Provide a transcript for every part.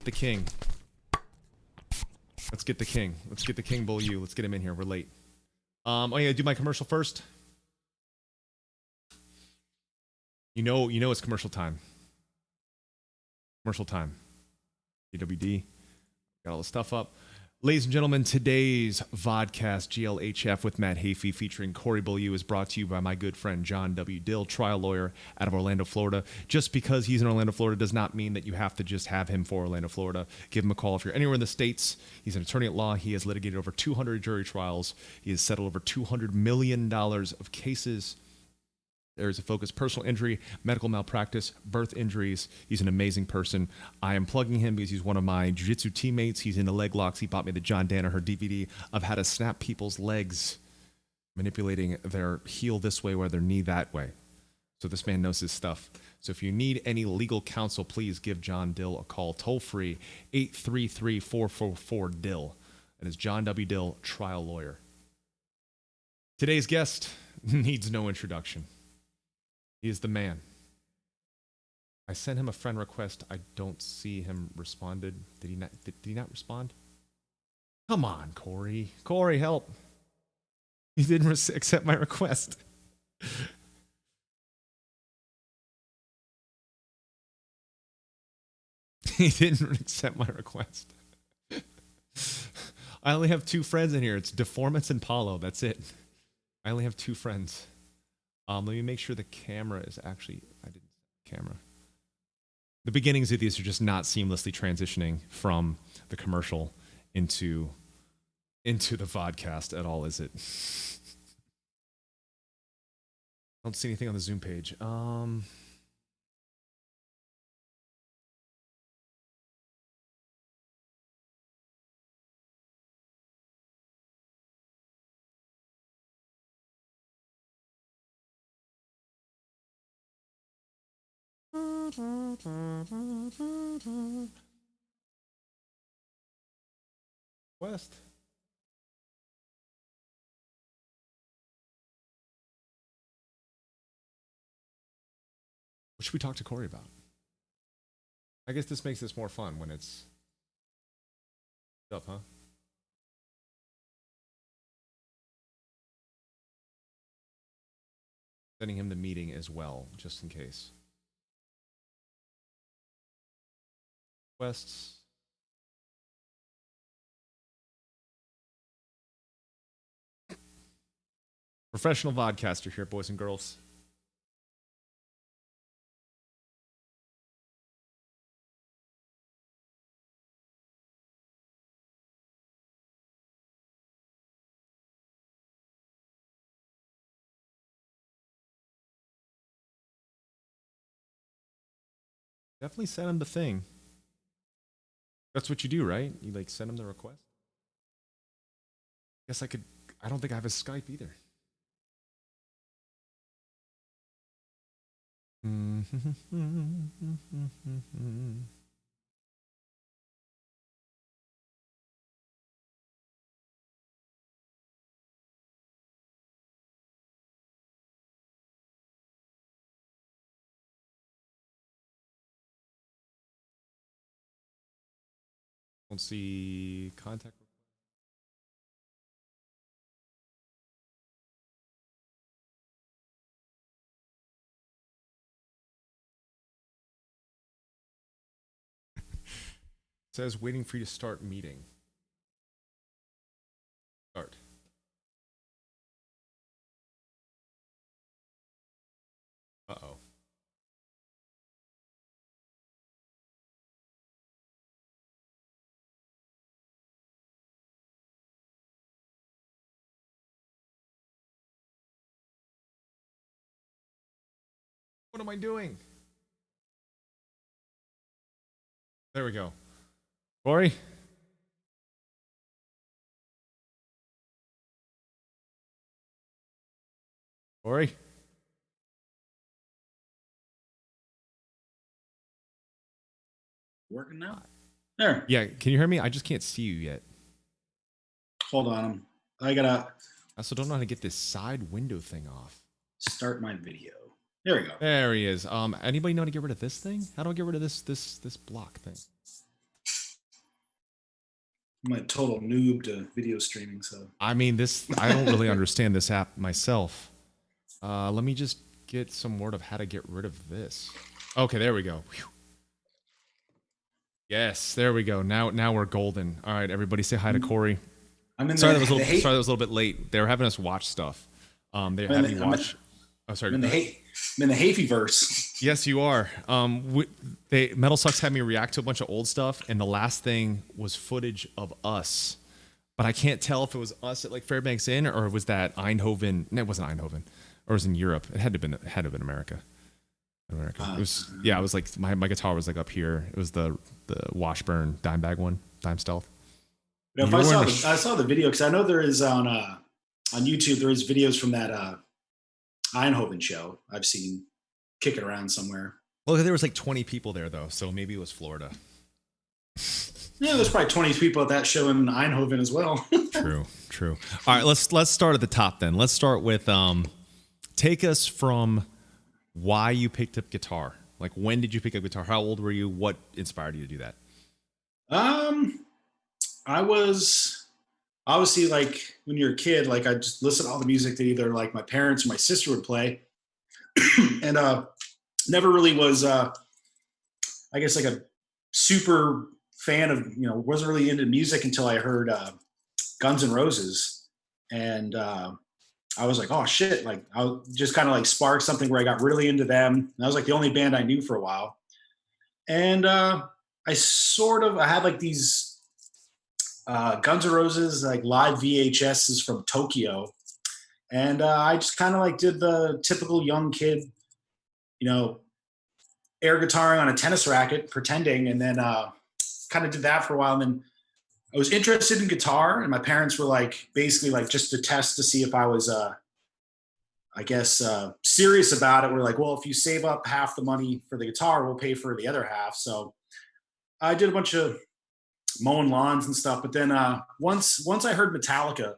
the king. Let's get the king. Let's get the king, Beaulieu. Let's get him in here. We're late. Oh yeah, do my commercial first. You know it's commercial time. Commercial time. GWD. Got all the stuff up. Ladies and gentlemen, today's Vodcast GLHF with Matt Heafy featuring Corey Beaulieu is brought to you by my good friend John W Dill, trial lawyer out of Orlando, Florida. Just because he's in Orlando, Florida does not mean that you have to just have him for Orlando, Florida. Give him a call if you're anywhere in the States. He's an attorney at law. He has litigated over 200 jury trials. He has settled over $200 million of cases. There's a focus, personal injury, medical malpractice, birth injuries. He's an amazing person. I am plugging him because he's one of my jiu-jitsu teammates. He's into leg locks. He bought me the John Danaher DVD of how to snap people's legs, manipulating their heel this way or their knee that way. So this man knows his stuff. So if you need any legal counsel, please give John Dill a call. Toll free, 833-444-DILL. That is John W. Dill, trial lawyer. Today's guest needs no introduction. He is the man. I sent him a friend request. I don't see him responded. Did he not respond? Come on, Corey. Corey, help. He didn't accept my request. He didn't accept my request. I only have two friends in here. It's Deformance and Paulo. That's it. I only have two friends. Let me make sure the camera is actually, I didn't set the camera. The beginnings of these are just not seamlessly transitioning from the commercial into the vodcast at all, is it? I don't see anything on the Zoom page. West. What should we talk to Corey about? I guess this makes this more fun when it's up, huh? Sending him the meeting as well, just in case. Quests. Professional vodcaster here, boys and girls. Definitely send him the thing. That's what you do, right? You like send him the request? Guess I could, I don't think I have his Skype either. Don't see contact. Says waiting for you to start meeting. Start. Uh-oh. What am I doing? There we go. Corey? Corey? Working now? There. Yeah, can you hear me? I just can't see you yet. Hold on. I gotta... I also don't know how to get this side window thing off. Start my video. There we go. There he is. Anybody know how to get rid of this thing? How do I get rid of this block thing? I'm a total noob to video streaming, so. I mean, I don't really understand this app myself. Let me just get some word of how to get rid of this. Okay, there we go. Whew. Yes, there we go. Now we're golden. All right, everybody say hi to Corey. Sorry that was a little bit late. They were having us watch stuff. They had me watch. Oh, sorry. I'm in the Heafy verse. Yes, you are. Metal Sucks had me react to a bunch of old stuff, and the last thing was footage of us. But I can't tell if it was us at like Fairbanks Inn or was that Eindhoven. No, it wasn't Eindhoven. Or it was in Europe. It had to have been America. It was I was like my guitar was like up here. It was the Washburn Dimebag one, Dime Stealth. You know, I saw the video because I know there is on YouTube there is videos from that Eindhoven show I've seen kicking around somewhere. Well, there was like 20 people there though, so maybe it was Florida. Yeah, there's probably 20 people at that show in Eindhoven as well. True. All right, let's start at the top then. Let's start with take us from why you picked up guitar. Like, when did you pick up guitar? How old were you? What inspired you to do that? I was obviously, like, when you're a kid, like I just listened to all the music that either like my parents or my sister would play, and never really was I guess like a super fan of, you know, wasn't really into music until I heard Guns N' Roses, and I was like, oh shit, like I just kind of like sparked something where I got really into them. And that was like the only band I knew for a while. And I had like these Guns N' Roses, like live VHSs from Tokyo. And I just kind of like did the typical young kid, you know, air guitaring on a tennis racket, pretending. And then kind of did that for a while. And then I was interested in guitar, and my parents were like, basically like just to test to see if I was, I guess, serious about it. We're like, well, if you save up half the money for the guitar, we'll pay for the other half. So I did a bunch of mowing lawns and stuff. But then once I heard Metallica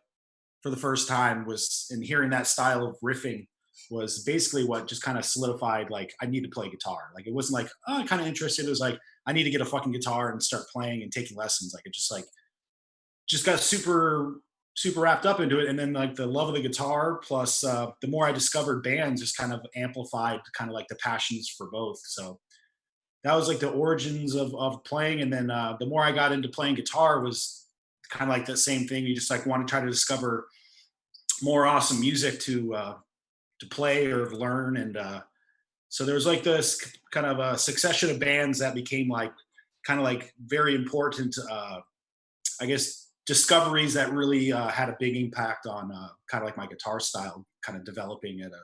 for the first time and hearing that style of riffing was basically what just kind of solidified, like, I need to play guitar. Like, it wasn't like, oh, I'm kind of interested. It was like, I need to get a fucking guitar and start playing and taking lessons. Like, it just got super wrapped up into it. And then like the love of the guitar plus the more I discovered bands just kind of amplified kind of like the passions for both. So that was like the origins of playing. And then the more I got into playing guitar was kind of like the same thing. You just like want to try to discover more awesome music to play or learn. And so there was like this kind of a succession of bands that became like kind of like very important, I guess, discoveries that really had a big impact on kind of like my guitar style kind of developing at an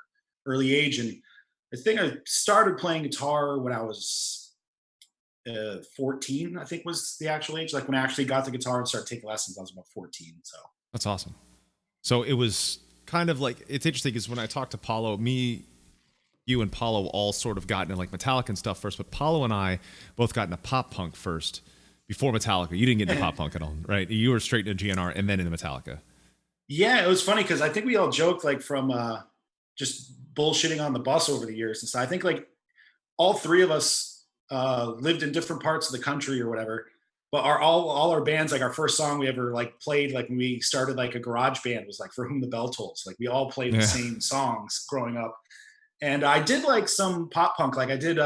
early age. And I think I started playing guitar when I was 14, I think was the actual age. Like when I actually got the guitar and started taking lessons, I was about 14. So that's awesome. So it was kind of like, it's interesting because when I talked to Paulo, you and Paulo all sort of got into like Metallica and stuff first, but Paulo and I both got into pop punk first. Before Metallica, you didn't get into pop punk at all, right? You were straight into GNR and then into Metallica. Yeah, it was funny because I think we all joked like from just bullshitting on the bus over the years. And so I think like all three of us lived in different parts of the country or whatever. But all our bands, like our first song we ever like played, like when we started like a garage band, was like For Whom the Bell Tolls. Like we all played the same songs growing up. And I did like some pop punk. Like I did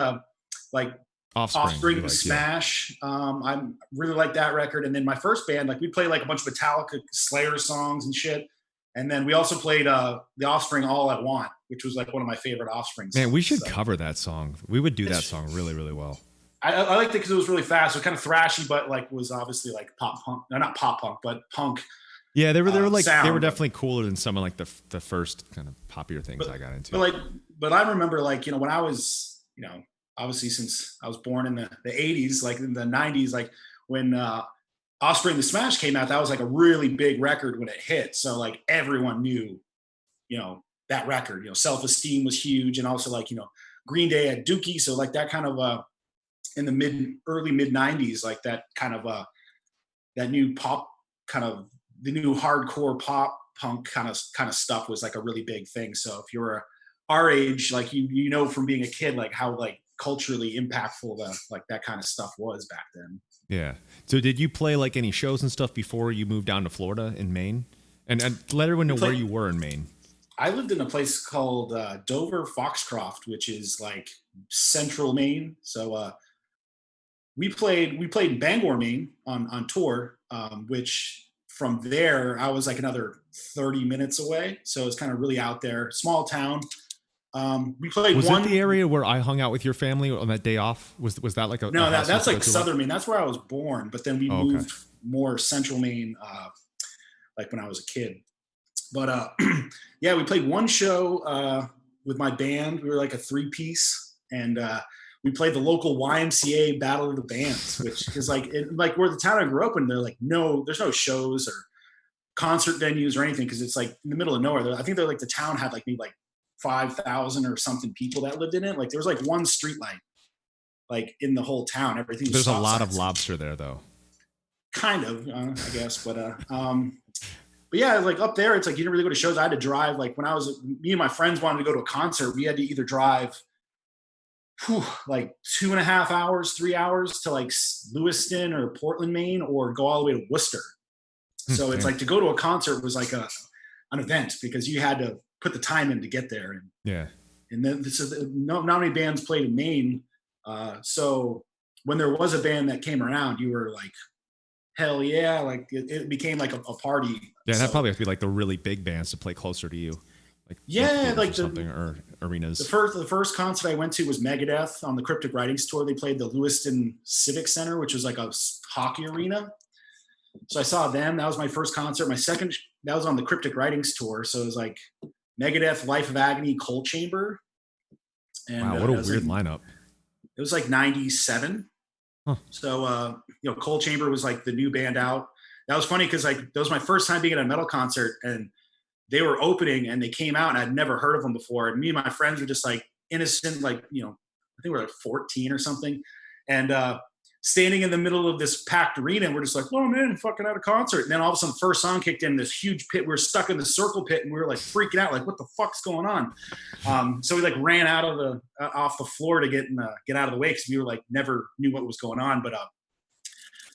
like Offspring like, Smash. I really like that record. And then my first band, like we played like a bunch of Metallica, Slayer songs and shit. And then we also played the Offspring All I Want, which was like one of my favorite Offspring songs. Man, we should cover that song. We would do that song really, really well. I liked it because it was really fast. It was kind of thrashy, but like was obviously like pop punk. No, not pop punk, but punk. Yeah, they were like sound. They were definitely cooler than some of like the first kind of poppier things I got into. But I remember like, you know, when I was, you know, obviously since I was born in the 80s, like in the 90s, like when Offspring the Smash came out, that was like a really big record when it hit. So like everyone knew, you know, that record, you know, Self-Esteem was huge. And also like, you know, Green Day had Dookie. So like that kind of in the early mid 90s, like that kind of that new pop kind of the new hardcore pop punk kind of stuff was like a really big thing. So if you're our age, like you know from being a kid, like how like culturally impactful like that kind of stuff was back then. Yeah. So did you play like any shows and stuff before you moved down to Florida in Maine? And let everyone know where you were in Maine. I lived in a place called Dover Foxcroft, which is like central Maine. So we played Bangor, Maine on tour, which from there I was like another 30 minutes away. So it's kind of really out there, small town. We played Was one. it the area where I hung out with your family on that day off? Was that like a No, house that's you like go to a lot? southern Maine. That's where I was born, but then we Oh, okay. moved more central Maine, like when I was a kid. But yeah, we played one show with my band. We were like a 3-piece, and we played the local YMCA Battle of the Bands, which is like like where the town I grew up in. They're like, no, there's no shows or concert venues or anything because it's like in the middle of nowhere. I think they're like the town had like maybe like 5,000 or something people that lived in it. Like there was like one street light like in the whole town. Everything was There's a stop lot signs. of lobster there, though. Kind of, I guess, but yeah, like up there, it's like you didn't really go to shows. I had to drive. Like when me and my friends wanted to go to a concert, we had to either drive like 2.5 hours, 3 hours to like Lewiston or Portland, Maine, or go all the way to Worcester. So it's like to go to a concert was like an event because you had to put the time in to get there. And yeah, and then not many bands played in Maine. So when there was a band that came around, you were like, hell yeah, like it became like a party. Yeah, so, that probably has to be like the really big bands to play closer to you, like something or arenas. The first concert I went to was Megadeth on the Cryptic Writings tour. They played the Lewiston Civic Center, which was like a hockey arena. So I saw them. That was my first concert. My second, that was on the Cryptic Writings tour. So it was like Megadeth, Life of Agony, Cold Chamber. And, wow, what a weird lineup. It was like 97. Huh. So, Cold Chamber was like the new band out. That was funny because like that was my first time being at a metal concert, and they were opening and they came out and I'd never heard of them before. And me and my friends were just like innocent, like, I think we were like 14 or something. And standing in the middle of this packed arena, and we're just like, oh man, fucking at a concert. And then all of a sudden the first song kicked in, this huge pit. We were stuck in the circle pit and we were like freaking out, like what the fuck's going on? So we like ran out of off the floor to get out of the way because we were like never knew what was going on. But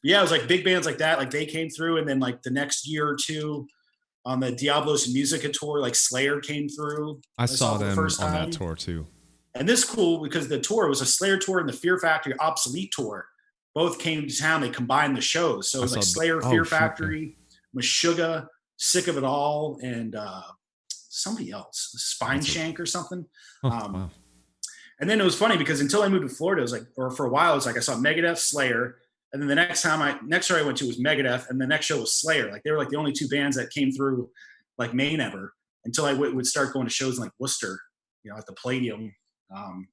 yeah, it was like big bands like that, like they came through. And then like the next year or two on the Diablos Musica tour, like Slayer came through. I saw them on that tour too. And this is cool because the tour was a Slayer tour and the Fear Factory Obsolete tour. Both came to town. They combined the shows. So it was like Slayer, Fear Factory, Meshuggah, Sick of It All, and somebody else, Spine Shank or something. Wow. And then it was funny because until I moved to Florida, it was like, or for a while, it was like I saw Megadeth, Slayer, and then the next show I went to was Megadeth, and the next show was Slayer. Like they were like the only two bands that came through like Maine ever until I would start going to shows in like Worcester, at the Palladium,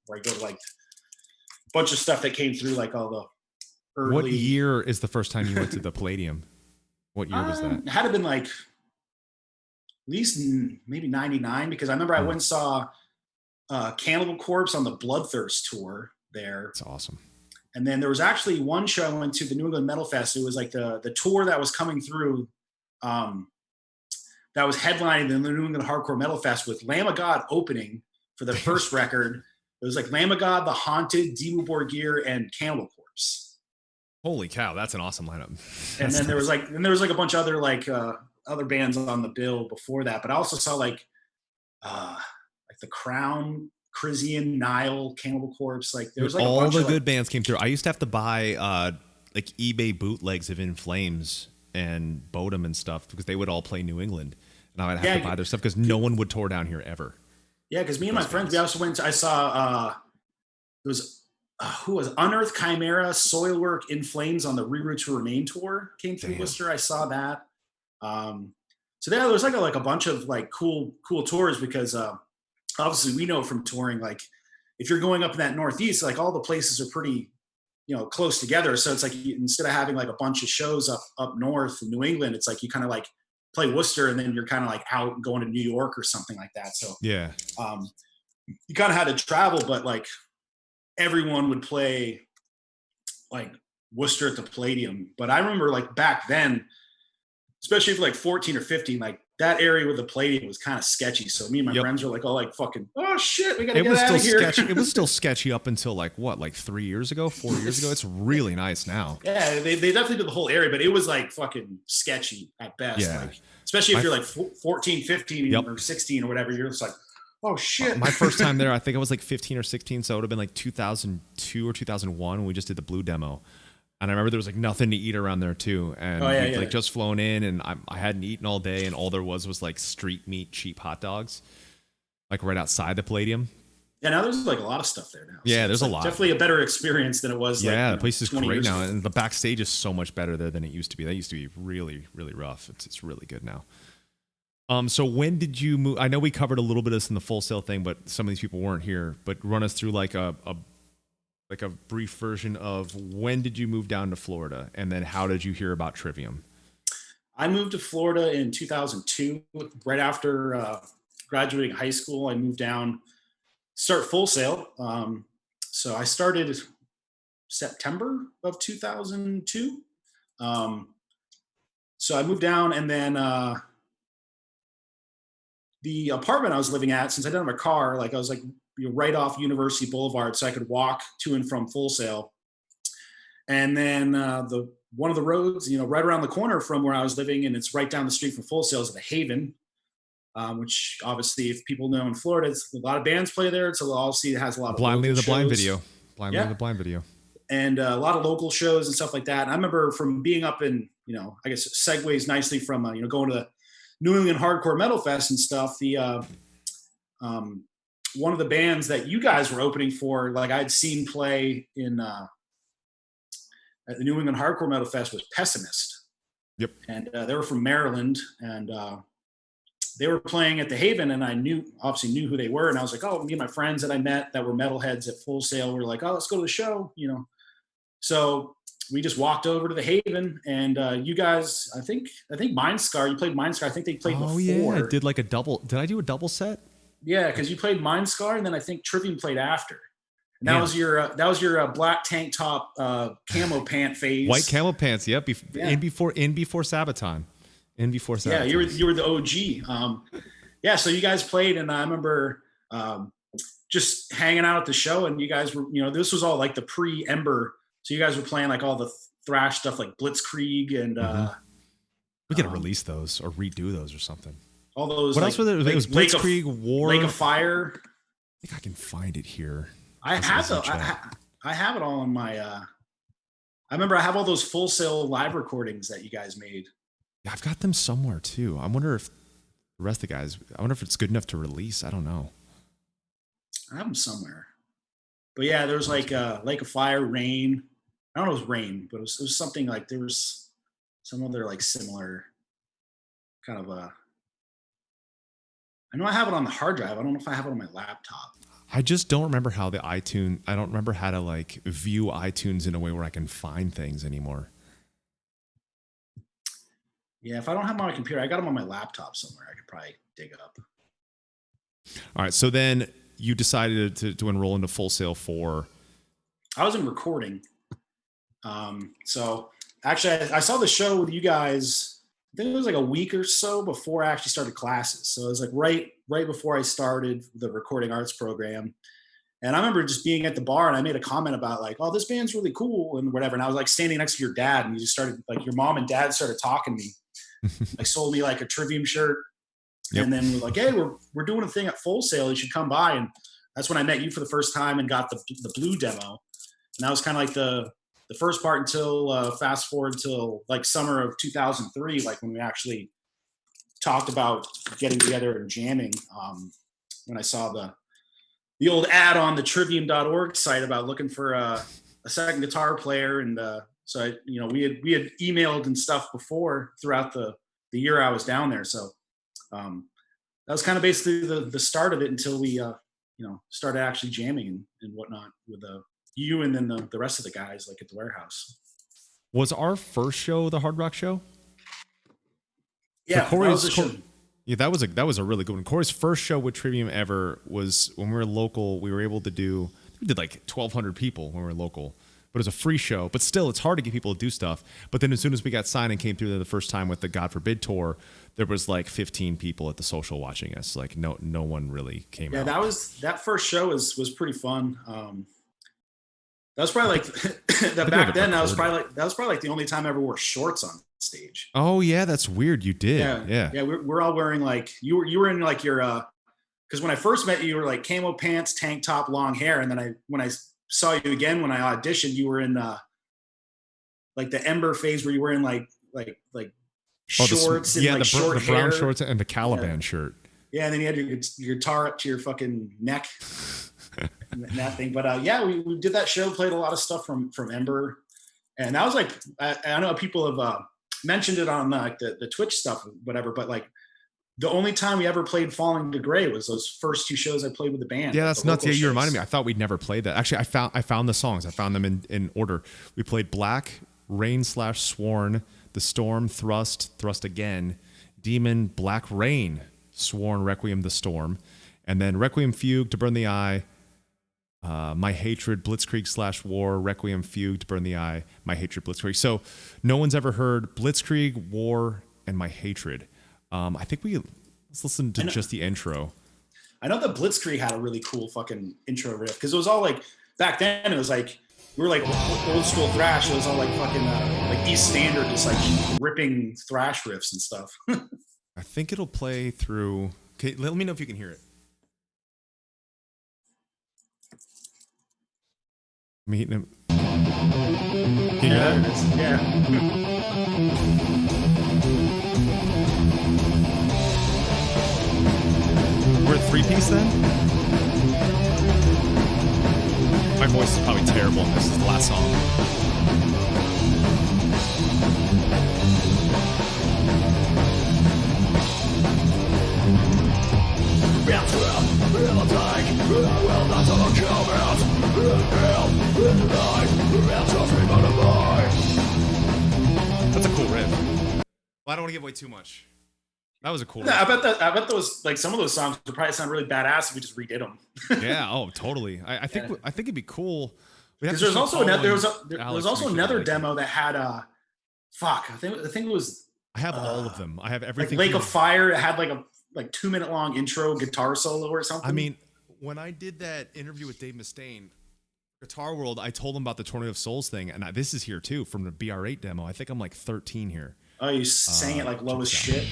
where I go to like a bunch of stuff that came through like all the early. What year is the first time you went to the Palladium? What year was that? It had to have been like at least maybe 99 because I remember I went and saw Cannibal Corpse on the Bloodthirst tour there. That's awesome. And then there was actually one show I went to, the New England Metal Fest. It was like the tour that was coming through that was headlining the New England Hardcore Metal Fest with Lamb of God opening for the first record. It was like Lamb of God, The Haunted, Dimmu Borgir, and Cannibal Corpse. Holy cow, that's an awesome lineup. And then there was like a bunch of other like other bands on the bill before that. But I also saw like The Crown, Crisian, Nile, Cannibal Corpse. Like there was like all the good bands came through. I used to have to buy like eBay bootlegs of In Flames and Bodum and stuff because they would all play New England, and I would have to buy their stuff because no one would tour down here ever. Yeah, because me and my friends, we also went to, I saw it was who was Unearthed Chimera, Soilwork, In Flames on the Reroute to Remain tour came through Worcester. I saw that. So there was like a bunch of like cool tours because obviously we know from touring, like if you're going up in that Northeast, like all the places are pretty, close together. So it's like instead of having like a bunch of shows up north in New England, it's like you kind of like play Worcester and then you're kind of like out going to New York or something like that. So yeah, you kind of had to travel, but like everyone would play like Worcester at the Palladium. But I remember like back then, especially for like 14 or 15, like that area with the Palladium was kind of sketchy. So me and my friends were like, all like fucking, oh shit, we gotta get out of here. It was still sketchy up until like 3 years ago, 4 years ago. It's really nice now. Yeah, they definitely did the whole area, but it was like fucking sketchy at best. Yeah. Like, especially if you're like 14, 15 or 16 or whatever, you're just like, oh shit. My first time there, I think I was like 15 or 16. So it would have been like 2002 or 2001 when we just did the Blue demo. And I remember there was like nothing to eat around there too. And we'd like just flown in and I hadn't eaten all day. And all there was like street meat, cheap hot dogs, like right outside the Palladium. Yeah, now there's like a lot of stuff there now. Yeah, so there's like a lot. Definitely a better experience than it was. Yeah, the place is great now. Ago. And the backstage is so much better there than it used to be. That used to be really, really rough. It's really good now. So when did you move? I know we covered a little bit of this in the Full Sail thing, but some of these people weren't here. But run us through like a brief version of when did you move down to Florida, and then how did you hear about Trivium? I moved to Florida in 2002, right after graduating high school. I moved down, start Full Sail. So I started September of 2002. So I moved down, and then the apartment I was living at, since I didn't have a car, like I was like, right off University Boulevard, so I could walk to and from Full Sail. And then one of the roads, right around the corner from where I was living, and it's right down the street from Full Sail, is the Haven, which obviously, if people know in Florida, it's a lot of bands play there. So obviously it has a lot of Blindly the Blind shows. video, Blindly the Blind video, and a lot of local shows and stuff like that. And I remember from being up in, I guess it segues nicely from going to the New England Hardcore Metal Fest and stuff. The one of the bands that you guys were opening for, like I'd seen play in at the New England Hardcore Metal Fest, was Pessimist. Yep. And they were from Maryland, and they were playing at the Haven, and I obviously knew who they were. And I was like, oh, me and my friends that I met that were metalheads at Full Sail were like, oh, let's go to the show, So we just walked over to the Haven, and you guys, I think Mindscar, you played Mindscar. I think they played before. Oh yeah, I did like a double. Did I do a double set? Yeah, because you played Mindscar, and then I think Trivium played after. And that was your black tank top camo pant phase. White camo pants, yep. In before Sabaton. Yeah, you were the OG. So you guys played, and I remember just hanging out at the show, and you guys were, this was all like the pre-Ember, so you guys were playing like all the thrash stuff like Blitzkrieg and we gotta release those or redo those or something. All those. What else were there? It was Blitzkrieg, War, Lake of Fire. I think I can find it here. I have it all on my. I remember I have all those Full Sail live recordings that you guys made. Yeah, I've got them somewhere too. I wonder if the rest of the guys. I wonder if it's good enough to release. I don't know. I have them somewhere. But yeah, there was like Lake of Fire, Rain. I don't know if it was Rain, but it was something like there was some other like similar kind of a. I know I have it on the hard drive. I don't know if I have it on my laptop. I just don't remember how I don't remember how to like view iTunes in a way where I can find things anymore. Yeah, if I don't have them on my computer, I got them on my laptop somewhere. I could probably dig it up. All right, so then you decided to enroll into Full Sail for. I was in recording. So actually, I saw the show with you guys. I think it was like a week or so before I actually started classes. So it was like right before I started the recording arts program. And I remember just being at the bar, and I made a comment about like, oh, this band's really cool and whatever. And I was like standing next to your dad, and you just started like your mom and dad started talking to me. Like sold me like a Trivium shirt. Yep. And then we're like, hey, we're doing a thing at Full Sail. You should come by. And that's when I met you for the first time and got the Blue demo. And that was kind of like the first part until fast forward till like summer of 2003, like when we actually talked about getting together and jamming. When I saw the old ad on the trivium.org site about looking for a second guitar player. And so we had emailed and stuff before throughout the year I was down there. So that was kind of basically the start of it until we started actually jamming and whatnot with you and then the rest of the guys like at the warehouse. Was our first show the Hard Rock show? Yeah, that was a show. Yeah, that was a really good one. Corey's first show with Trivium ever was when we were local. We were able to we did like 1,200 people when we were local but it was a free show. But still, it's hard to get people to do stuff. But then as soon as we got signed and came through there the first time with the God Forbid tour, there was like 15 people at the social watching us. Like no one really came out. Yeah, that first show was pretty fun. That was probably like that back then. That was probably like the only time I ever wore shorts on stage. Oh yeah, that's weird. You did. Yeah. We're all wearing like you were in like your because when I first met you were like camo pants, tank top, long hair, and then when I saw you again when I auditioned, you were in like the Ember phase where you were in like shorts and like short the brown hair. Shorts and the Caliban shirt. Yeah, and then you had your guitar up to your fucking neck. And that thing, but we did that show, played a lot of stuff from Ember, and that was like I know people have mentioned it on like the Twitch stuff, whatever, but like the only time we ever played Falling to Gray was those first 2 shows I played with the band. Yeah, that's nuts. Yeah, you shows. reminded me. I thought we'd never played that. Actually, I found the songs. I found them in order. We played Black, Rain / Sworn, The Storm, Thrust Again, Demon, Black Rain, Sworn, Requiem, The Storm, and then Requiem, Fugue, To Burn the Eye, My Hatred, Blitzkrieg / War, Requiem, Fugue, To Burn the Eye, My Hatred, Blitzkrieg. So no one's ever heard Blitzkrieg, War, and My Hatred. I think let's listen to just the intro. I know that Blitzkrieg had a really cool fucking intro riff because it was all like back then. It was like we were like old school thrash. It was all like fucking like East Standard, just like ripping thrash riffs and stuff. I think it'll play through. Okay, let me know if you can hear it. I'm heating him. Can you hear that? Yeah. We're a 3-piece then? My voice is probably terrible, and this is the last song. That's a cool riff. Well, I don't want to give away too much. That was a cool riff. I bet those like some of those songs would probably sound really badass if we just redid them. Yeah. Oh, totally. I think it'd be cool. Because there was also another demo that had I think it was. I have all of them. I have everything. Like Lake of Fire. It had like a 2-minute long intro guitar solo or something. I mean, when I did that interview with Dave Mustaine, Guitar World, I told him about the Tornado of Souls thing, and this is here too from the BR8 demo. I think I'm like 13 here. Oh, you sang it like low as shit.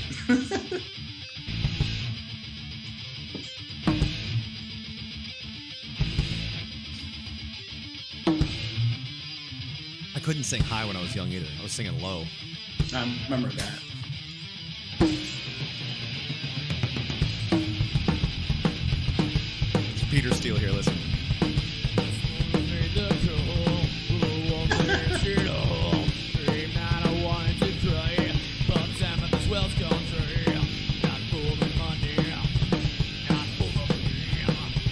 I couldn't sing high when I was young either. I was singing low. I remember that. It's Peter Steele here, listen.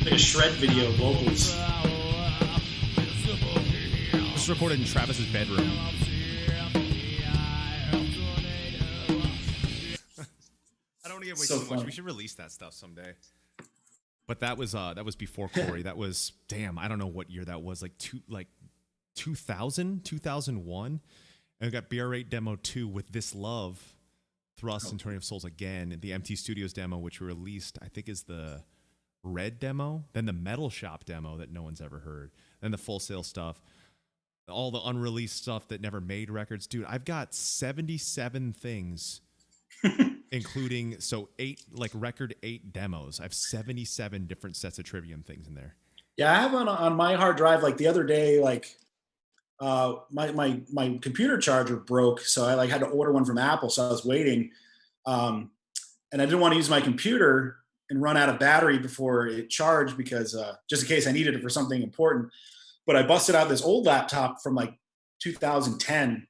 Like a shred video vocals. This is recorded in Travis's bedroom. I don't want to give away too much. We should release that stuff someday. But that was before Corey. That was I don't know what year that was. Like 2000, 2001. And we got BR8 demo 2 with This Love, Thrust, and Turning of Souls again. The MT Studios demo, which we released, I think is the Red demo. Then the Metal Shop demo that no one's ever heard. Then the Full Sail stuff. All the unreleased stuff that never made records. Dude, I've got 77 things, including record 8 demos. I have 77 different sets of Trivium things in there. Yeah, I have on my hard drive, like the other day, like my computer charger broke, so I had to order one from Apple, so I was waiting. And I didn't want to use my computer and run out of battery before it charged because just in case I needed it for something important. But I busted out this old laptop from 2010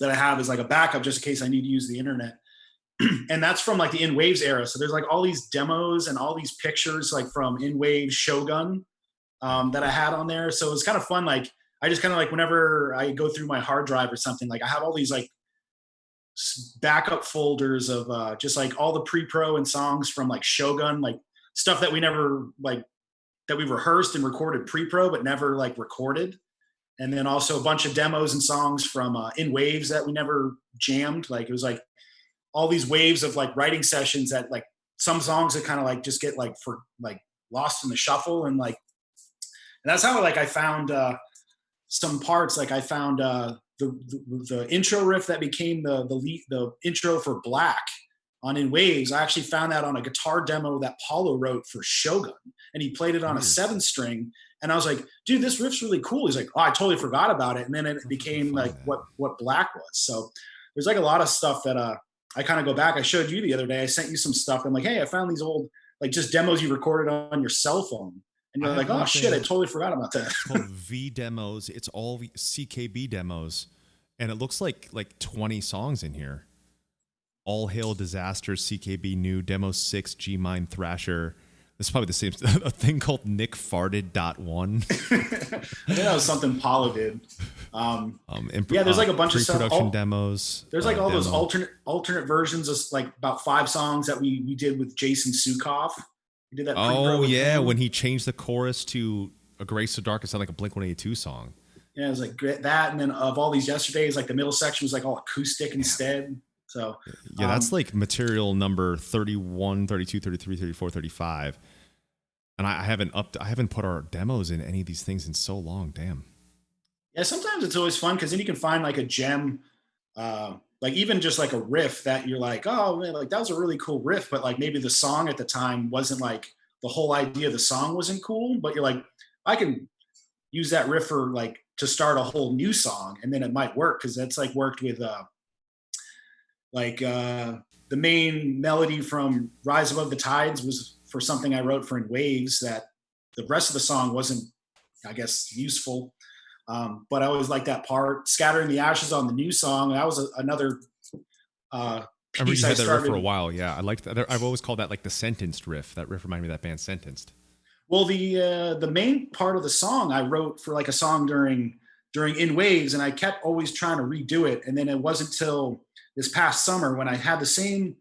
that I have as a backup just in case I need to use the internet. And that's from the In Waves era. So there's all these demos and all these pictures from In Waves Shogun that I had on there. So it's kind of fun. I just kind of whenever I go through my hard drive or something, I have all these backup folders of just all the pre-pro and songs from Shogun, stuff that we never that we rehearsed and recorded pre-pro but never recorded. and then also a bunch of demos and songs from In Waves that we never jammed. Like it was like all these waves of like writing sessions that like some songs that kind of like just get like for like lost in the shuffle, and like and that's how like I found some parts. Like I found the intro riff that became the intro for Black on In Waves. I actually found that on a guitar demo that Paulo wrote for Shogun, and he played it on a 7-string. And I was like, dude, this riff's really cool. He's like, oh, I totally forgot about it. And then it became like what Black was. So there's like a lot of stuff that I kind of go back. I showed you the other day. I sent you some stuff. I'm like, hey, I found these old like just demos you recorded on your cell phone. And you're like, oh shit, I totally forgot about that. It's called V demos. It's all CKB demos, and it looks like 20 songs in here. All Hail Disaster, CKB New, Demo 6, G Mine Thrasher. This is probably the same a thing called Nick Farted.1. I think that was something Paulo did. Yeah, there's like a bunch of stuff. Pre-production demos. There's like all those alternate versions of like about 5 songs that we did with Jason Sukoff. We did that. Oh yeah, when he changed the chorus to "A Grace So Dark," it sounded like a Blink-182 song. Yeah, it was like that, and then of all these yesterdays, like the middle section was like all acoustic instead. So yeah, that's like material number 31, 32, 33, 34, 35. And I haven't put our demos in any of these things in so long. Damn. Yeah, sometimes it's always fun because then you can find like a gem, like even just like a riff that you're like, oh man, like that was a really cool riff, but like maybe the song at the time wasn't like the whole idea of the song wasn't cool, but you're like, I can use that riff for like to start a whole new song, and then it might work because that's like worked with the main melody from Rise Above the Tides was for something I wrote for In Waves that the rest of the song wasn't, I guess, useful. But I always liked that part. Scattering the Ashes on the new song. That was another piece I remember you had that riff for a while. Yeah, I liked that. I've always called that like the sentenced riff. That riff reminded me of that band Sentenced. Well, the main part of the song I wrote for like a song during In Waves, and I kept always trying to redo it. And then it wasn't till this past summer when I had the same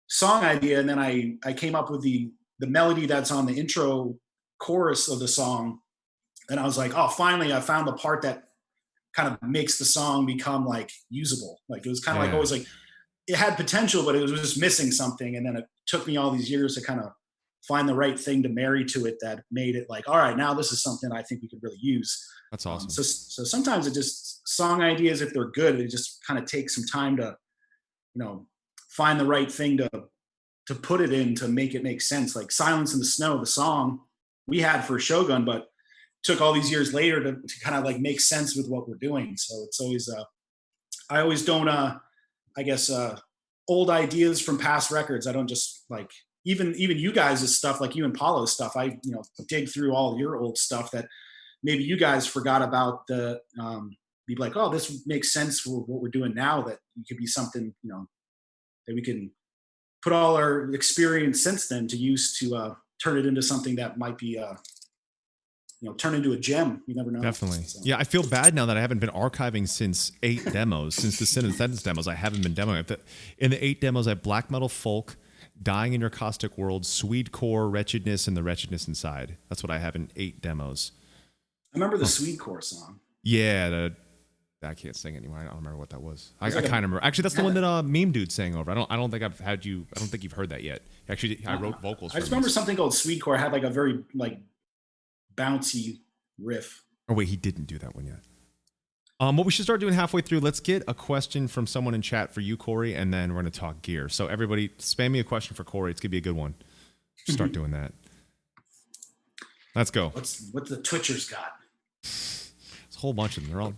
song idea, and then I came up with the melody that's on the intro chorus of the song. And I was like, oh, finally I found the part that kind of makes the song become like usable. Like it was kind of like always like it had potential, but it was just missing something. And then it took me all these years to kind of find the right thing to marry to it that made it like, all right, now this is something I think we could really use. That's awesome. So sometimes it just song ideas, if they're good, it just kind of takes some time to, find the right thing to put it in to make it make sense. Like Silence in the Snow, the song we had for Shogun, but took all these years later to kind of like make sense with what we're doing. So it's always, I always don't, I guess, old ideas from past records. I don't just like, even you guys' stuff, like you and Paulo's stuff, I, dig through all your old stuff that maybe you guys forgot about be like, oh, this makes sense for what we're doing now, that it could be something, that we can put all our experience since then to use to turn it into something that might be, turn into a gem. You never know. Definitely. So. Yeah, I feel bad now that I haven't been archiving since 8 demos, since the Sin and Sentence demos. I haven't been demoing. In the 8 demos, I have Black Metal Folk, Dying in Your Caustic World, Swedecore, Wretchedness, and The Wretchedness Inside. That's what I have in 8 demos. I remember the Swedecore song. Yeah, I can't sing anymore. I don't remember what that was. I kind of remember. Actually, that's the one that Meme Dude sang over. I don't think I've had you. I don't think you've heard that yet. Actually, I wrote vocals. I just remember something called Swedecore had like a very like bouncy riff. Oh wait, he didn't do that one yet. What we should start doing halfway through, let's get a question from someone in chat for you, Corey, and then we're going to talk gear. So everybody, spam me a question for Corey. It's going to be a good one. Start doing that. Let's go. What's the Twitchers got? It's a whole bunch of them. They're all...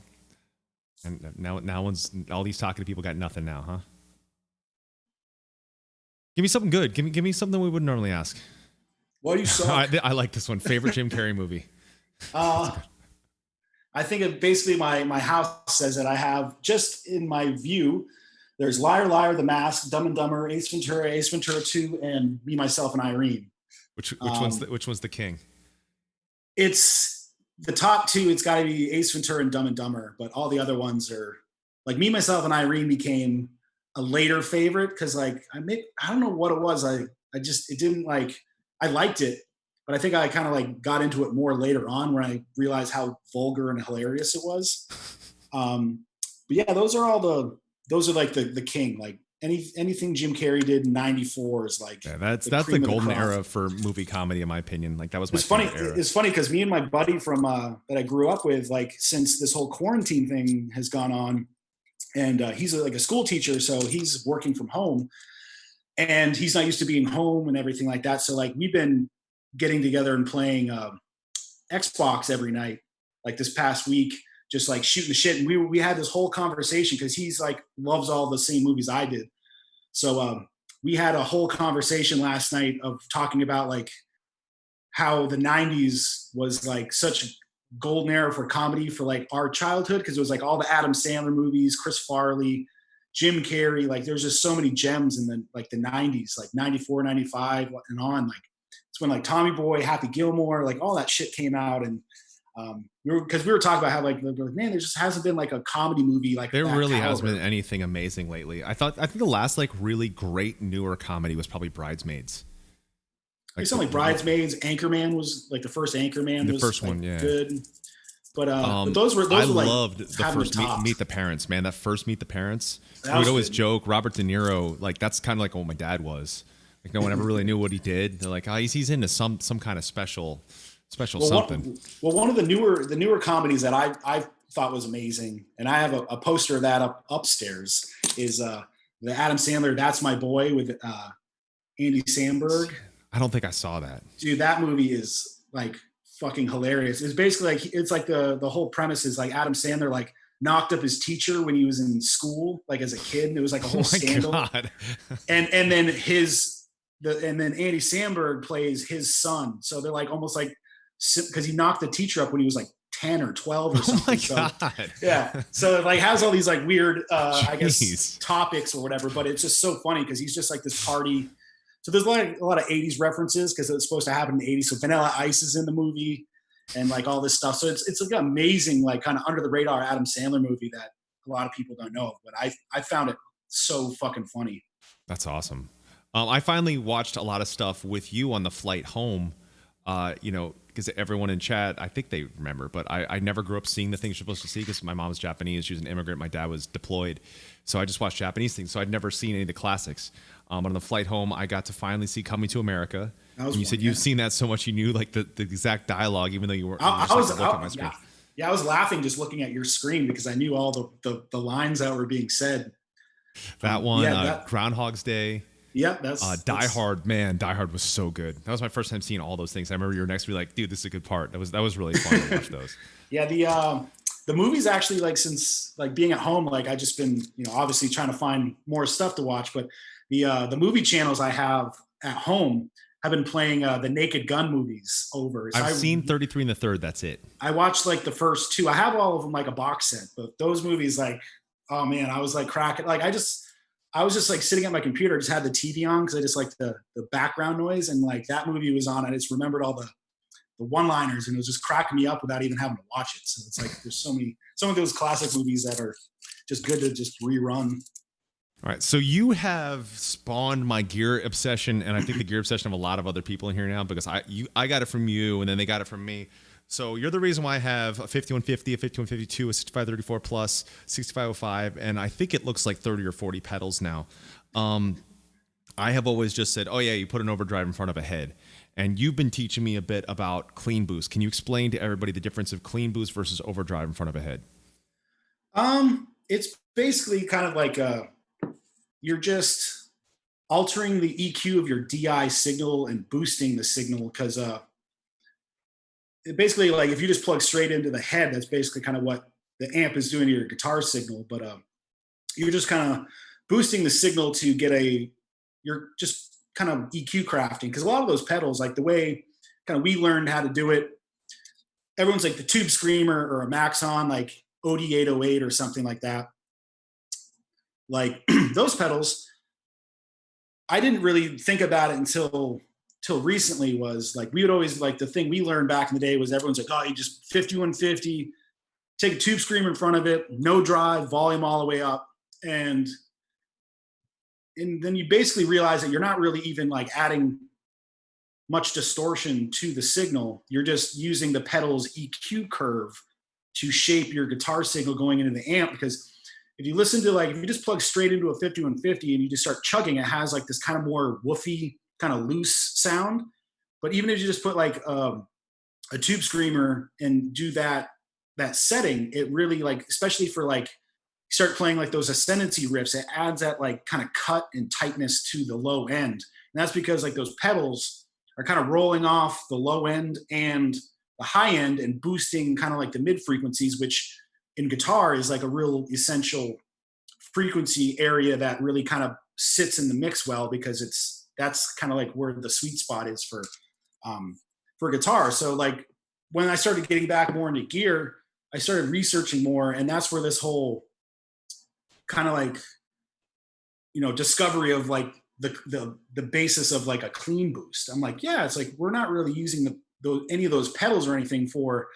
And now all these talking to people got nothing now, huh? Give me something good. Give me something we wouldn't normally ask. What do you suck? I like this one. Favorite Jim Carrey movie? I think it basically my house says that I have, just in my view, there's Liar Liar, The Mask, Dumb and Dumber, Ace Ventura 2, and Me, Myself, and Irene. Which one's the king? It's the top 2. It's got to be Ace Ventura and Dumb and Dumber, but all the other ones are like Me, Myself, and Irene became a later favorite because like I don't know what it was. It didn't like, I liked it, but I think I kind of like got into it more later on when I realized how vulgar and hilarious it was. But yeah, those are like the king. Like anything Jim Carrey did in '94 is like that's the cream of golden crop. era for movie comedy, in my opinion. Like that was my It's funny. favorite era. It's funny because me and my buddy from that I grew up with, like since this whole quarantine thing has gone on, and he's like a school teacher, so he's working from home, and he's not used to being home and everything like that. So like we've been getting together and playing Xbox every night, like this past week, just like shooting the shit. And we had this whole conversation because he's like loves all the same movies I did. So we had a whole conversation last night of talking about like how the 90s was like such a golden era for comedy for like our childhood, because it was like all the Adam Sandler movies, Chris Farley, Jim Carrey. Like there's just so many gems in the 90s, like 94, 95 and on. Like it's when like Tommy Boy, Happy Gilmore, like all that shit came out. And because we were talking about how like man, there just hasn't been like a comedy movie like there that really caliber. hasn't been anything amazing lately. I think the last like really great newer comedy was probably Bridesmaids. Like something like Bridesmaids, Anchorman was like the first Anchorman. The was, first like, one, yeah. Good. But those were I like loved the first Meet the Parents, man. That first Meet the Parents. We would always joke Robert De Niro, like that's kind of like what my dad was. Like no one ever really knew what he did. They're like, oh, he's into some kind of special something. One of the newer comedies that I thought was amazing, and I have a poster of that upstairs, is the Adam Sandler That's My Boy with Andy Samberg. I don't think I saw that. Dude, that movie is like fucking hilarious. It's basically like it's like the whole premise is like Adam Sandler like knocked up his teacher when he was in school, like as a kid. And it was like a whole scandal. God. and then Andy Samberg plays his son. So they're like almost like, because he knocked the teacher up when he was like 10 or 12 or something. Oh my God. So, yeah. So it like has all these like weird, I guess, topics or whatever, but it's just so funny because he's just like this party. So there's like a lot of 80s references because it's supposed to happen in the 80s. So Vanilla Ice is in the movie and like all this stuff. So it's like an amazing, like kind of under the radar Adam Sandler movie that a lot of people don't know of, but I found it so fucking funny. That's awesome. I finally watched a lot of stuff with you on the flight home, because everyone in chat, I think they remember, but I never grew up seeing the things you're supposed to see because my mom's Japanese. She was an immigrant. My dad was deployed. So I just watched Japanese things. So I'd never seen any of the classics. But on the flight home, I got to finally see Coming to America. And you said you've seen that so much you knew like the exact dialogue, even though you weren't. I was laughing just looking at your screen because I knew all the lines that were being said. That one, Groundhog's Day. Yeah, that's Die Hard, man. Die Hard was so good. That was my first time seeing all those things. I remember you were next to me like, dude, this is a good part. That was really fun to watch those. Yeah, the movies actually, like since like being at home, like I just been obviously trying to find more stuff to watch, but the movie channels I have at home have been playing the Naked Gun movies over. So I've seen 33 and the Third. That's it. I watched like the first two. I have all of them like a box set, but those movies, like, oh man, I was like cracking. Like I was just like sitting at my computer, just had the TV on because I just like the background noise, and like that movie was on. I just remembered all the one-liners, and it was just cracking me up without even having to watch it. So it's like there's some of those classic movies that are just good to just rerun. All right, so you have spawned my gear obsession, and I think the gear obsession of a lot of other people in here now, because I got it from you, and then they got it from me. So you're the reason why I have a 5150, a 5152, a 6534 plus, 6505, and I think it looks like 30 or 40 pedals now. I have always just said, oh yeah, you put an overdrive in front of a head. And you've been teaching me a bit about clean boost. Can you explain to everybody the difference of clean boost versus overdrive in front of a head? It's basically kind of like you're just altering the EQ of your DI signal and boosting the signal, because basically, like if you just plug straight into the head, that's basically kind of what the amp is doing to your guitar signal. But you're just kind of boosting the signal to get you're just kind of EQ crafting. Because a lot of those pedals, like the way kind of we learned how to do it, everyone's like the Tube Screamer or a Maxon, like OD808 or something like that. Like those pedals, I didn't really think about it until recently. Was like we would always, like the thing we learned back in the day was everyone's like, oh, you just 5150, take a Tube Screamer in front of it, no drive, volume all the way up, and then you basically realize that you're not really even like adding much distortion to the signal. You're just using the pedal's EQ curve to shape your guitar signal going into the amp. Because if you listen to, like, if you just plug straight into a 5150 and you just start chugging, it has like this kind of more woofy, kind of loose sound. But even if you just put like a tube screamer and do that setting, it really, like, especially for like, you start playing like those ascendancy riffs, it adds that like kind of cut and tightness to the low end. And that's because like those pedals are kind of rolling off the low end and the high end and boosting kind of like the mid frequencies, which in guitar is like a real essential frequency area that really kind of sits in the mix well, because that's kind of like where the sweet spot is for guitar. So like when I started getting back more into gear, I started researching more, and that's where this whole kind of like, discovery of like the basis of like a clean boost. I'm like, yeah, it's like we're not really using any of those pedals or anything for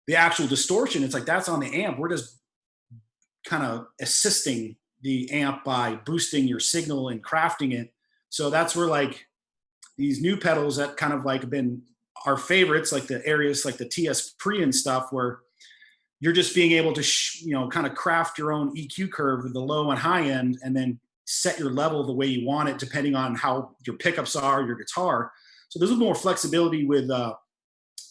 the actual distortion. It's like that's on the amp. We're just kind of assisting the amp by boosting your signal and crafting it. So that's where like these new pedals that kind of like have been our favorites, like the areas like the TS Pre and stuff, where you're just being able to kind of craft your own EQ curve with the low and high end, and then set your level the way you want it depending on how your pickups are, your guitar. So there's a little more flexibility with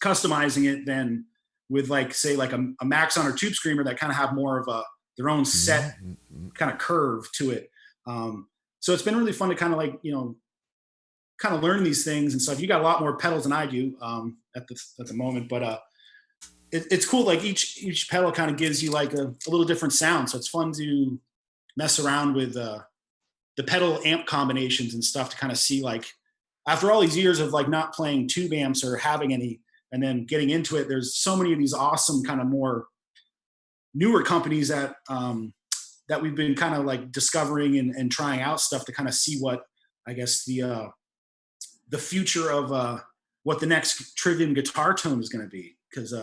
customizing it than with like, say, like a Maxon or Tube Screamer that kind of have more of their own set kind of curve to it. So it's been really fun to kind of like, kind of learn these things and stuff. You got a lot more pedals than I do at the moment, but it's cool. Like each pedal kind of gives you like a little different sound. So it's fun to mess around with the pedal amp combinations and stuff to kind of see, like, after all these years of like not playing tube amps or having any, and then getting into it, there's so many of these awesome kind of more newer companies that we've been kind of like discovering and trying out stuff to kind of see what, I guess, the future of what the next Trivium guitar tone is going to be. Because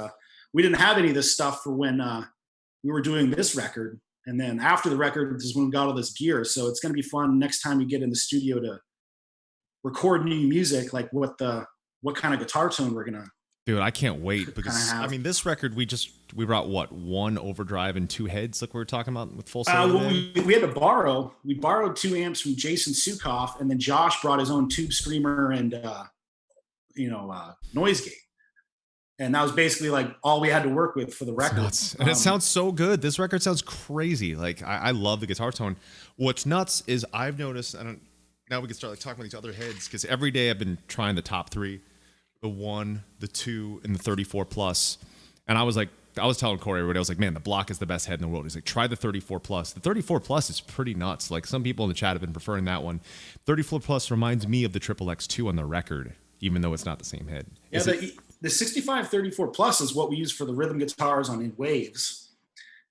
we didn't have any of this stuff for when we were doing this record. And then after the record is when we got all this gear. So it's going to be fun next time we get in the studio to record new music, like what kind of guitar tone we're going to. Dude, I can't wait, because I mean, this record we brought what, one overdrive and two heads, like we were talking about with Full Sail. We had to borrow. We borrowed two amps from Jason Sukoff, and then Josh brought his own Tube Screamer and noise gate. And that was basically like all we had to work with for the record. And it sounds so good. This record sounds crazy. Like I love the guitar tone. What's nuts is I've noticed, now we can start like talking about these other heads, because every day I've been trying the top three, the 1, the 2, and the 34 plus. And I was telling Corey everybody, I was like, man, the Block is the best head in the world. He's like, try the 34 plus. The 34 plus is pretty nuts. Like, some people in the chat have been preferring that one. 34 plus reminds me of the Triple X2 on the record, even though it's not the same head. Yeah, the 65 34 plus is what we use for the rhythm guitars on In Waves.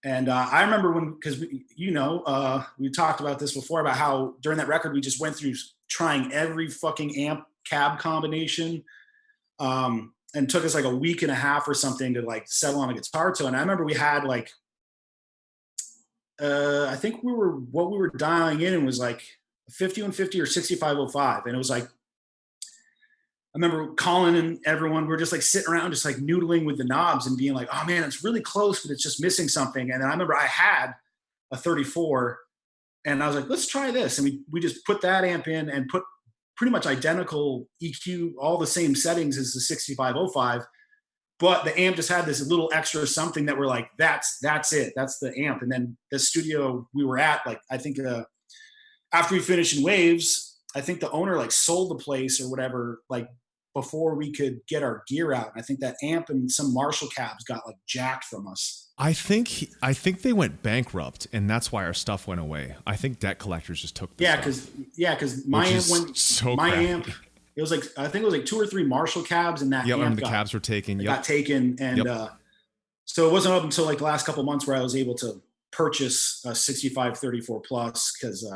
And I remember because we talked about this before, about how during that record we just went through trying every fucking amp cab combination, and took us like a week and a half or something to like settle on a guitar tone. And I remember we had like, I think what we were dialing in was like 5150 or 6505, and it was like, I remember calling in everyone. We're just like sitting around, just like noodling with the knobs and being like, oh man, it's really close, but it's just missing something. And then I remember I had a 34 and I was like, let's try this. And we just put that amp in and put pretty much identical EQ, all the same settings as the 6505. But the amp just had this little extra something that we're like, that's it. That's the amp. And then the studio we were at, like, I think after we finished In Waves, I think the owner like sold the place or whatever, like before we could get our gear out. And I think that amp and some Marshall cabs got like jacked from us. I think they went bankrupt, and that's why our stuff went away. I think debt collectors just took the stuff. Because my amp went so my crappy. amp. It was like, I think it was like 2 or 3 Marshall cabs, and that amp amp the cabs were taken. Got taken, and so it wasn't up until like the last couple of months where I was able to purchase a 65 34 plus, because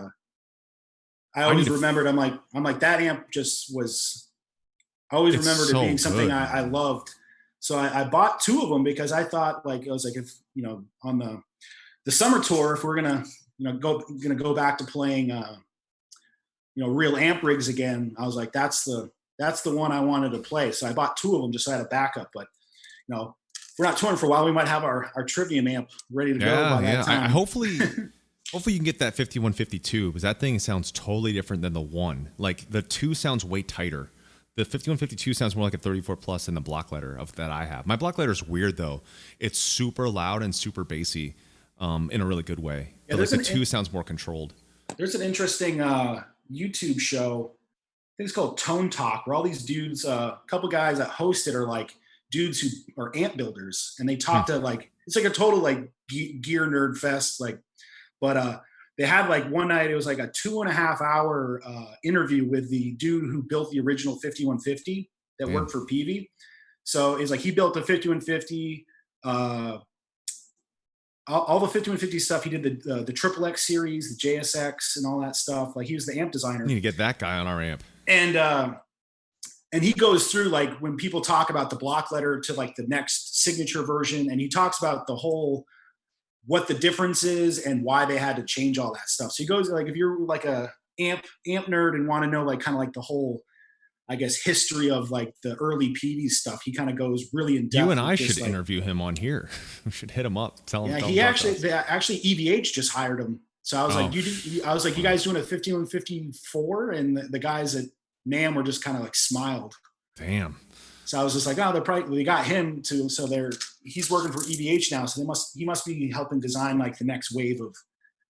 I always remembered. I'm like that amp just was. I always remembered it being something I loved. So I bought 2 of them because I thought, like, I was like, if on the summer tour, if we're gonna go back to playing real amp rigs again, I was like, that's the that's the one I wanted to play. So I bought 2 of them just so I had a backup. But you know, if we're not touring for a while, we might have our Trivium amp ready to go by that time. Hopefully you can get that 5152 because that thing sounds totally different than the 1. Like the 2 sounds way tighter. The 5152 sounds more like a 34 plus than the block letter of that I have. My block letter is weird though. It's super loud and super bassy in a really good way. Yeah, but like the 2 sounds more controlled. There's an interesting YouTube show, I think it's called Tone Talk, where all these dudes, a couple guys that host it are like dudes who are amp builders, and they talk to like, it's like a total like gear nerd fest. Like, but they had like one night, it was like a 2.5 hour interview with the dude who built the original 5150 that worked for Peavey. So it's like he built the 5150, all the 5150 stuff. He did the Triple X series, the JSX, and all that stuff. Like he was the amp designer. We need to get that guy on our amp. And he goes through like when people talk about the block letter to like the next signature version, and he talks about the whole what the difference is and why they had to change all that stuff. So he goes like, if you're like a amp nerd and want to know like kind of like the whole, I guess, history of like the early Peavey stuff, he kind of goes really in depth. You and I should interview him on here. We should hit him up. Tell him. Yeah, actually EVH just hired him. So I was like, you guys doing a 5154? And the guys at NAMM were just kind of like smiled. Damn. So I was just like, oh, they got him too. So he's working for EVH now. So he must be helping design like the next wave of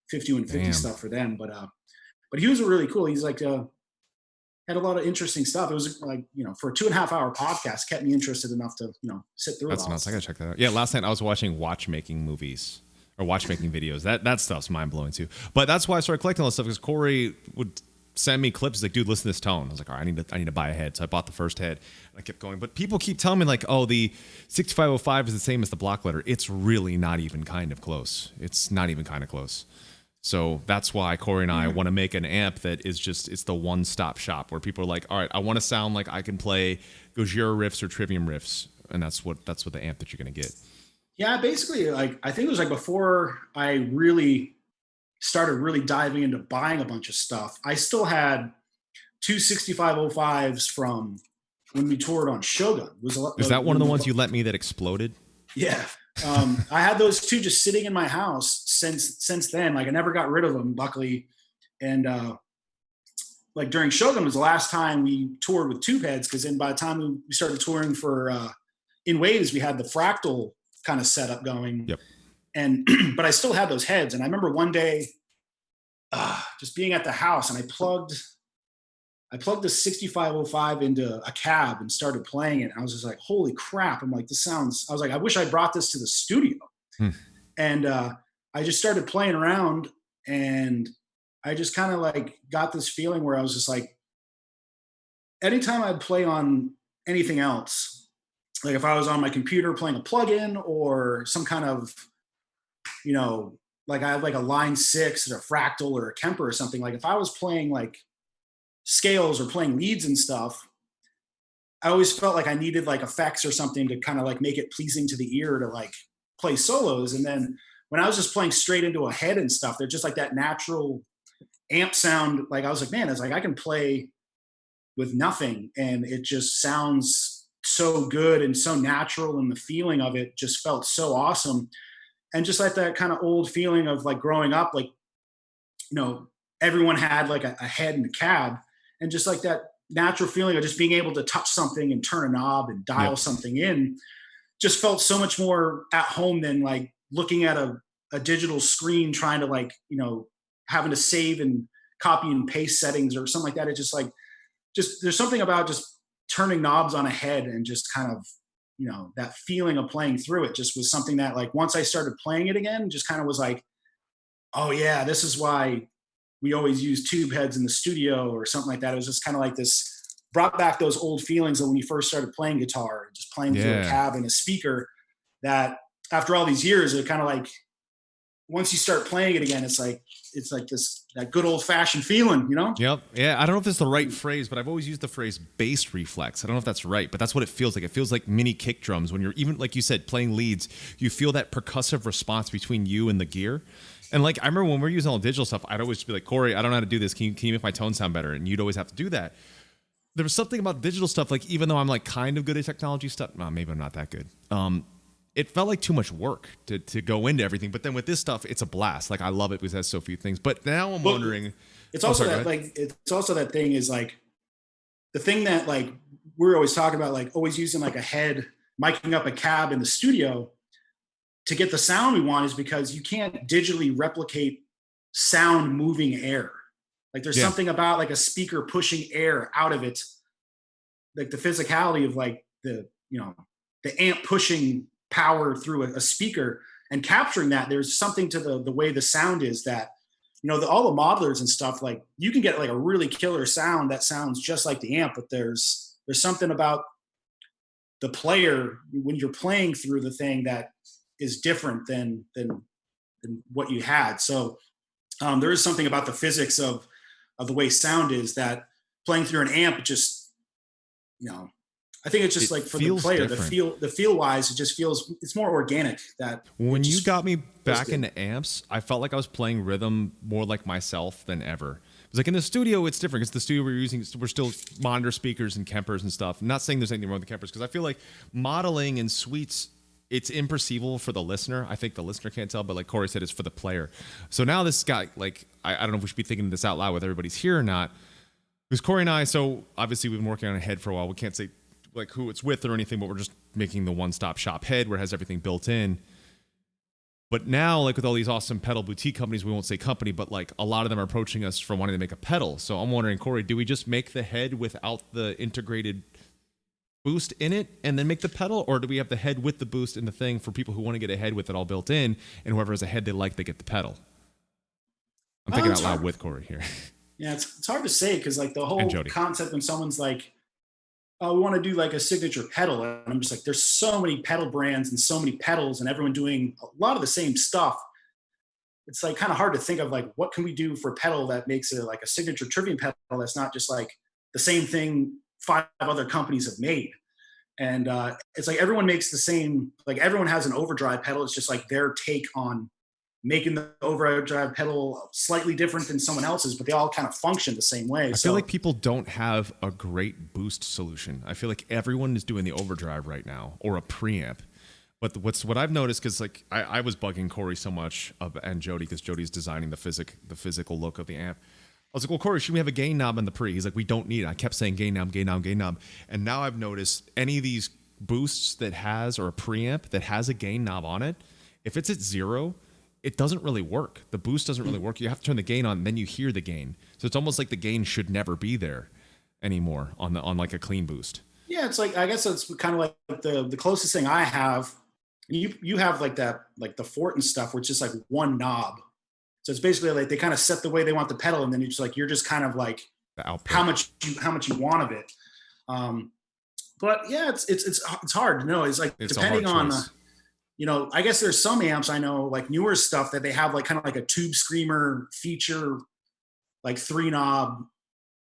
5150 stuff for them. But he was really cool. He's like, had a lot of interesting stuff. It was like, you know, for a 2.5 hour podcast, kept me interested enough to, you know, sit through it. That's nuts. I gotta check that out. Yeah, last night I was watching watchmaking movies or watchmaking videos. That stuff's mind blowing too. But that's why I started collecting all this stuff, because Corey would send me clips. He's like, dude, listen to this tone. I was like, all right, I need to buy a head. So I bought the first head and I kept going. But people keep telling me like, oh, the 6505 is the same as the block letter. It's really not even kind of close. It's not even kind of close. So that's why Corey and I want to make an amp that is just, it's the one-stop shop where people are like, all right, I want to sound like I can play Gojira riffs or Trivium riffs. And that's what the amp that you're going to get. Yeah, basically, like, I think it was like before I really started really diving into buying a bunch of stuff, I still had 2 6505s from when we toured on Shogun. Is that one of the ones you lent me that exploded? Yeah. I had those 2 just sitting in my house since then. Like I never got rid of them, luckily. And like during Shogun was the last time we toured with tube heads, because then by the time we started touring for In Waves, we had the fractal kind of setup going. Yep. And but I still had those heads. And I remember one day just being at the house, and I plugged the 6505 into a cab and started playing it. And I was just like, holy crap. I'm like, I was like, I wish I brought this to the studio. And I just started playing around, and I just kind of like got this feeling where I was just like, anytime I'd play on anything else, like if I was on my computer playing a plugin or some kind of, you know, like I have like a line 6 or a fractal or a Kemper or something, like if I was playing like scales or playing leads and stuff, I always felt like I needed like effects or something to kind of like make it pleasing to the ear to like play solos. And then when I was just playing straight into a head and stuff, they're just like that natural amp sound. Like I was like, man, it's like I can play with nothing and it just sounds so good and so natural, and the feeling of it just felt so awesome. And just like that kind of old feeling of like growing up, like, you know, everyone had like a head and a cab, and just like that natural feeling of just being able to touch something and turn a knob and dial something in just felt so much more at home than like looking at a digital screen trying to like, you know, having to save and copy and paste settings or something like that. It just like, there's something about just turning knobs on a head and just kind of, you know, that feeling of playing through it just was something that like once I started playing it again, just kind of was like, oh yeah, this is why we always use tube heads in the studio or something like that. It was just kind of like this, brought back those old feelings of when you first started playing guitar and just playing through a cab and a speaker, that after all these years, it kind of like, once you start playing it again, it's like that good old fashioned feeling, you know? Yep. Yeah. I don't know if this is the right phrase, but I've always used the phrase bass reflex. I don't know if that's right, but that's what it feels like. It feels like mini kick drums when you're, even like you said, playing leads, you feel that percussive response between you and the gear. And like, I remember when we were using all the digital stuff, I'd always be like, Corey, I don't know how to do this. Can you make my tone sound better? And you'd always have to do that. there was something about digital stuff, like even though I'm like kind of good at technology stuff, well, maybe I'm not that good. It felt like too much work to go into everything. But then with this stuff, it's a blast. Like I love it because it has so few things. But now I'm wondering. It's also it's also that thing is like the thing that like we're always talking about, like always using like a head, miking up a cab in the studio to get the sound we want, is because you can't digitally replicate sound moving air. Like there's something about like a speaker pushing air out of it, like the physicality of like the amp pushing power through a speaker and capturing that. There's something to the way the sound is that, all the modelers and stuff, like you can get like a really killer sound that sounds just like the amp, but there's something about the player when you're playing through the thing that is different than what you had. So there is something about the physics of the way sound is that playing through an amp, just, I think it's just like for the player, different. the feel wise, it just feels, it's more organic. That when you got me back into amps, I felt like I was playing rhythm more like myself than ever. It was like in the studio, it's different. Because the studio we're still monitor speakers and Kempers and stuff. I'm not saying there's anything wrong with the Kempers, because I feel like modeling in suites, it's imperceivable for the listener. I think the listener can't tell, but like Corey said, it's for the player. So now this guy, like, I don't know if we should be thinking this out loud whether everybody's here or not. Because Corey and I, so obviously we've been working on a head for a while. We can't say like who it's with or anything, but we're just making the one-stop shop head where it has everything built in. But now, like with all these awesome pedal boutique companies, we won't say company, but like a lot of them are approaching us for wanting to make a pedal. So I'm wondering, Corey, do we just make the head without the integrated boost in it and then make the pedal, or do we have the head with the boost in the thing for people who want to get a head with it all built in, and whoever has a head they like, they get the pedal? I'm thinking out loud with Corey here. Yeah, it's hard to say, because like the whole concept when someone's like, oh, we want to do like a signature pedal, and I'm just like, there's so many pedal brands and so many pedals and everyone doing a lot of the same stuff. It's like kind of hard to think of like, what can we do for a pedal that makes it like a signature Trivium pedal that's not just like the same thing 5 other companies have made. And it's like everyone makes the same, like everyone has an overdrive pedal. It's just like their take on making the overdrive pedal slightly different than someone else's, but they all kind of function the same way. I feel like people don't have a great boost solution. I feel like everyone is doing the overdrive right now, or a preamp. But what I've noticed, because like I was bugging Corey so much and Jody, because Jody's designing the physical look of the amp. I was like, well, Corey, should we have a gain knob in the pre? He's like, we don't need it. I kept saying gain knob, gain knob, gain knob. And now I've noticed any of these boosts that has, or a preamp that has a gain knob on it, if it's at 0, it doesn't really work. The boost doesn't really work. You have to turn the gain on, and then you hear the gain. So it's almost like the gain should never be there anymore on like a clean boost. Yeah, it's like, I guess it's kind of like the closest thing I have. You have like that, like the Fort and stuff, where it's just like one knob. So it's basically like they kind of set the way they want the pedal, and then you're just kind of like how much you want of it. But yeah, it's hard to know. It's like depending on. I guess there's some amps I know, like newer stuff, that they have like kind of like a tube screamer feature, like 3 knob,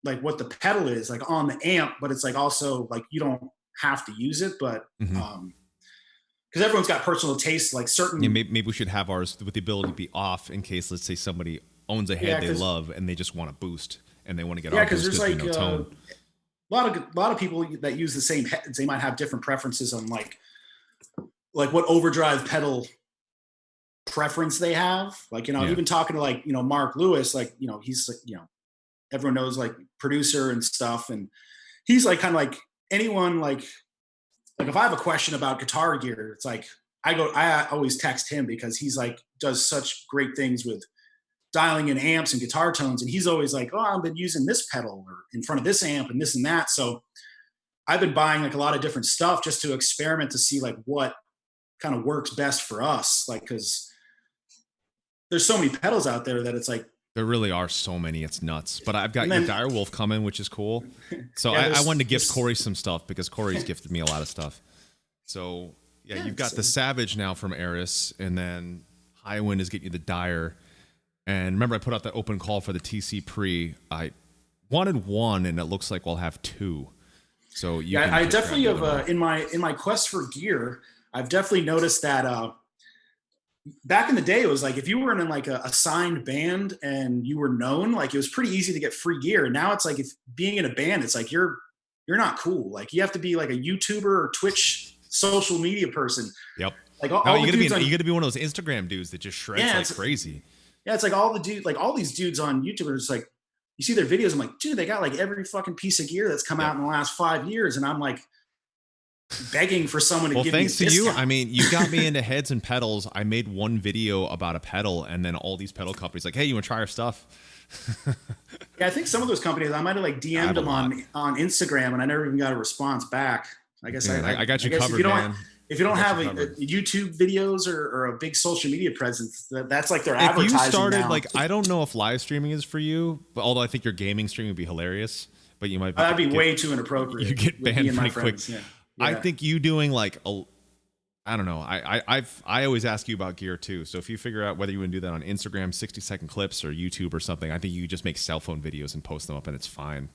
like what the pedal is like on the amp, but it's like also like you don't have to use it, but because everyone's got personal taste, like certain. Yeah, maybe we should have ours with the ability to be off in case, let's say, somebody owns a head they love and they just want a boost and they want to get off. Because there's like a lot of people that use the same heads. They might have different preferences on like what overdrive pedal preference they have. Like, even talking to like, Mark Lewis, like, he's like, everyone knows like producer and stuff. And he's like, kind of like anyone, like if I have a question about guitar gear, it's like, I always text him, because he's like, does such great things with dialing in amps and guitar tones. And he's always like, oh, I've been using this pedal or in front of this amp and this and that. So I've been buying like a lot of different stuff just to experiment to see like what kind of works best for us. Like, cause there's so many pedals out there that it's like, there really are so many, it's nuts. But I've got your Direwolf coming, which is cool. So I wanted to gift Corey some stuff, because Corey's gifted me a lot of stuff. So you've got the Savage now from Eris, and then Highwind is getting you the Dire. And remember, I put out that open call for the TC Pre. I wanted 1, and it looks like we'll have 2. So I definitely have in my quest for gear, I've definitely noticed that back in the day, it was like if you were in like a signed band and you were known, like it was pretty easy to get free gear. And now it's like, if being in a band, it's like you're you're not cool. Like you have to be like a YouTuber or Twitch social media person. Yep. Like you gotta be one of those Instagram dudes that just shreds like crazy. Yeah, it's like all these dudes on YouTube are just like, you see their videos. I'm like, dude, they got like every fucking piece of gear that's come out in the last 5 years, and I'm like begging for someone to give me a discount. Thanks to you. I mean, you got me into heads and pedals. I made one video about a pedal, and then all these pedal companies like, hey, you want to try our stuff? Yeah, I think some of those companies, I might have like DM'd them on Instagram, and I never even got a response back. I guess I got you covered, man. If you don't have a YouTube videos or a big social media presence, that's like their advertising. If you started now. like, I don't know if live streaming is for you, but although I think your gaming stream would be hilarious, but you might that'd be way too inappropriate. You get banned pretty quick. Yeah. I think you doing like I don't know. I always ask you about gear too. So if you figure out whether you want to do that on Instagram, 60-second clips, or YouTube or something, I think you just make cell phone videos and post them up, and it's fine.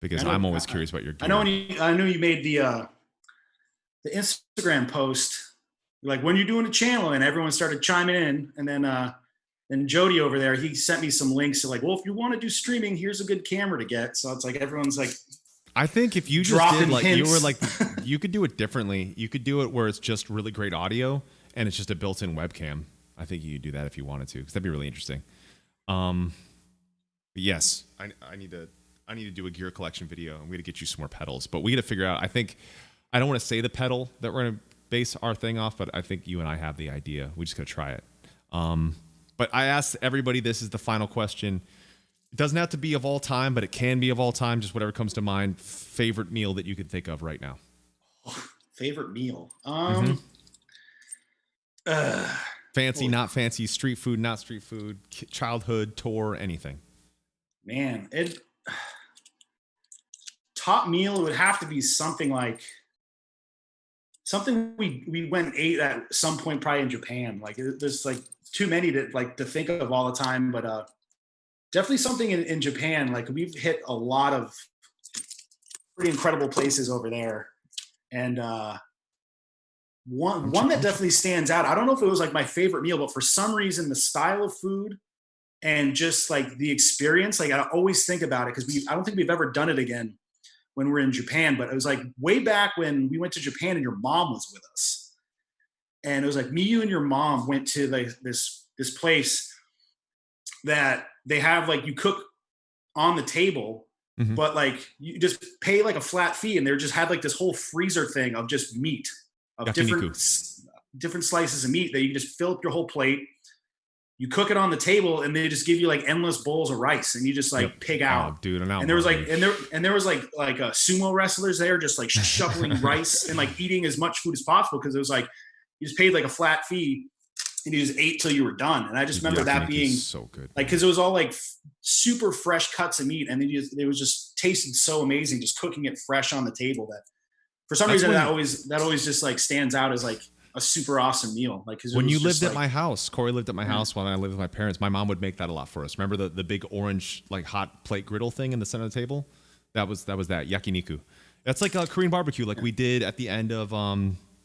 Because I'm always curious about your gear. I know you made the Instagram post, like when you're doing a channel, and everyone started chiming in, and then Jody over there, he sent me some links to like, well, if you want to do streaming, here's a good camera to get. So it's like everyone's like, I think if you just did like hints. You were like, you could do it differently. You could do it where it's just really great audio and it's just a built-in webcam. I think you could do that if you wanted to, because that'd be really interesting. But yes, I need to do a gear collection video, and we got to get you some more pedals. But we got to figure out. I don't want to say the pedal that we're gonna base our thing off, but I think you and I have the idea. We just gotta try it. But I asked everybody. This is the final question. It doesn't have to be of all time, but it can be of all time. Just whatever comes to mind. Favorite meal that you can think of right now. Favorite meal. Fancy, not fancy. Street food, not street food. Childhood, tour, anything. Man, top meal would have to be something like something we went and ate at some point, probably in Japan. Like there's like too many to think of all the time, but definitely something in Japan. Like we've hit a lot of pretty incredible places over there, and one that definitely stands out. I don't know if it was like my favorite meal, but for some reason the style of food and just like the experience, like I always think about it, because I don't think we've ever done it again when we're in Japan, but it was like way back when we went to Japan and your mom was with us. And it was like me, you, and your mom went to this place that they have, like, you cook on the table, but like you just pay like a flat fee, and they just had like this whole freezer thing of just meat, of different slices of meat that you can just fill up your whole plate. You cook it on the table, and they just give you like endless bowls of rice, and you just like pig out. Oh, dude, and there was like, and there was like sumo wrestlers there, just like shoveling rice and like eating as much food as possible, because it was like you just paid like a flat fee, and you just ate till you were done. And I just remember that being so good, like, because it was all like super fresh cuts of meat, and it was just tasted so amazing, just cooking it fresh on the table. That for some reason that always just like stands out as like a super awesome meal. Like, when you lived at my house, Corey lived at my house when I lived with my parents, my mom would make that a lot for us. Remember the big orange, like hot plate griddle thing in the center of the table? That was that yakiniku. That's like a Korean barbecue, like we did at the end of